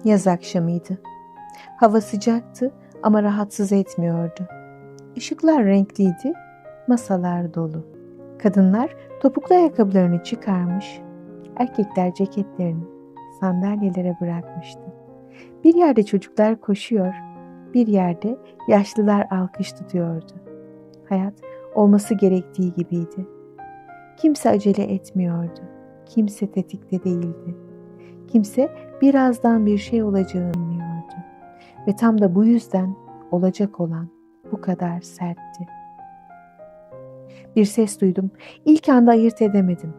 Yaz akşamıydı. Hava sıcaktı ama rahatsız etmiyordu. Işıklar renkliydi, masalar dolu. Kadınlar topuklu ayakkabılarını çıkarmış, erkekler ceketlerini sandalyelere bırakmıştı. Bir yerde çocuklar koşuyor, bir yerde yaşlılar alkış tutuyordu. Hayat olması gerektiği gibiydi. Kimse acele etmiyordu, kimse tetikte değildi. Kimse birazdan bir şey olacağını bilmiyordu. Ve tam da bu yüzden olacak olan bu kadar sertti. Bir ses duydum. İlk anda ayırt edemedim.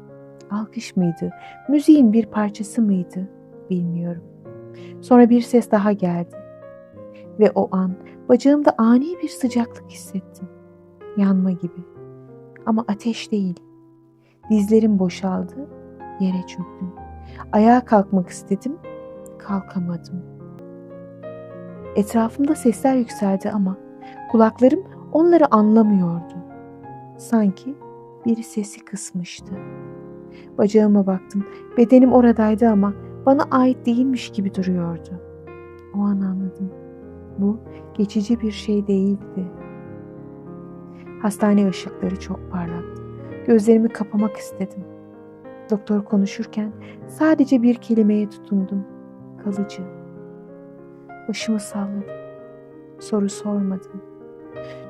Alkış mıydı? Müziğin bir parçası mıydı? Bilmiyorum. Sonra bir ses daha geldi. Ve o an bacağımda ani bir sıcaklık hissettim. Yanma gibi. Ama ateş değil. Dizlerim boşaldı. Yere çöktüm. Ayağa kalkmak istedim. Kalkamadım. Etrafımda sesler yükseldi ama kulaklarım onları anlamıyordu. Sanki biri sesi kısmıştı. Bacağıma baktım. Bedenim oradaydı ama bana ait değilmiş gibi duruyordu. O an anladım. Bu geçici bir şey değildi. Hastane ışıkları çok parlaktı. Gözlerimi kapamak istedim. Doktor konuşurken sadece bir kelimeye tutundum. Kalıcı. Başımı salladım. Soru sormadım.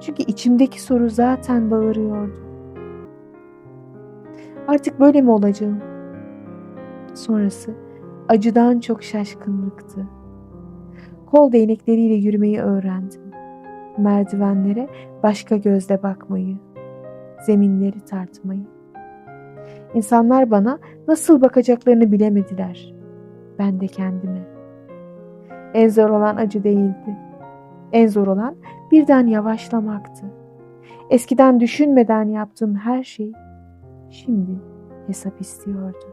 Çünkü içimdeki soru zaten bağırıyordu. Artık böyle mi olacağım? Sonrası acıdan çok şaşkınlıktı. Kol değnekleriyle yürümeyi öğrendim. Merdivenlere başka gözle bakmayı, zeminleri tartmayı. İnsanlar bana nasıl bakacaklarını bilemediler. Ben de kendime. En zor olan acı değildi. En zor olan birden yavaşlamaktı. Eskiden düşünmeden yaptığım her şey şimdi hesap istiyordu.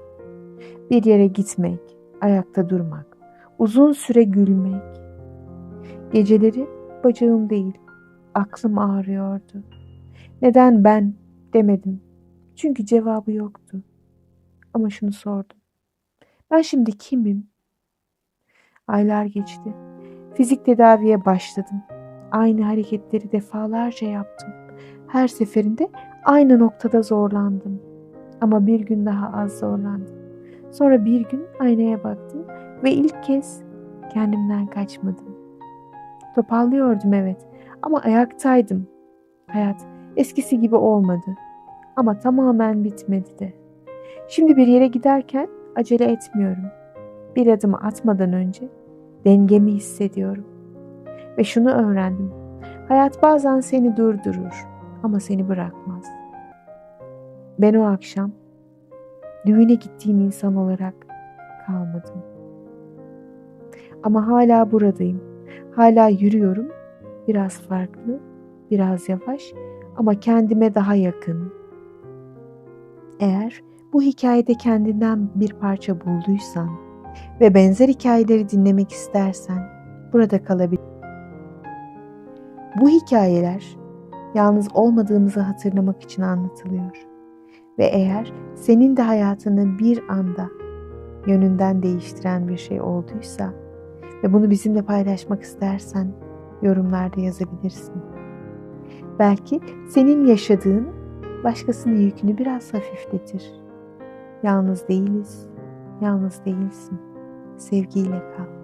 Bir yere gitmek, ayakta durmak, uzun süre gülmek. Geceleri bacağım değil, aklım ağrıyordu. Neden ben demedim. Çünkü cevabı yoktu. Ama şunu sordum. Ben şimdi kimim? Aylar geçti. Fizik tedaviye başladım. Aynı hareketleri defalarca yaptım. Her seferinde aynı noktada zorlandım. Ama bir gün daha az zorlandım. Sonra bir gün aynaya baktım ve ilk kez kendimden kaçmadım. Topallıyordum evet ama ayaktaydım. Hayat eskisi gibi olmadı ama tamamen bitmedi de. Şimdi bir yere giderken acele etmiyorum. Bir adımı atmadan önce dengemi hissediyorum. Ve şunu öğrendim. Hayat bazen seni durdurur ama seni bırakmaz. Ben o akşam düğüne gittiğim insan olarak kalmadım. Ama hala buradayım. Hala yürüyorum. Biraz farklı, biraz yavaş ama kendime daha yakın. Eğer bu hikayede kendinden bir parça bulduysan ve benzer hikayeleri dinlemek istersen burada kalabilirsin. Bu hikayeler yalnız olmadığımızı hatırlamak için anlatılıyor. Ve eğer senin de hayatını bir anda yönünden değiştiren bir şey olduysa ve bunu bizimle paylaşmak istersen yorumlarda yazabilirsin. Belki senin yaşadığın başkasının yükünü biraz hafifletir. Yalnız değiliz, yalnız değilsin. Sevgiyle kal.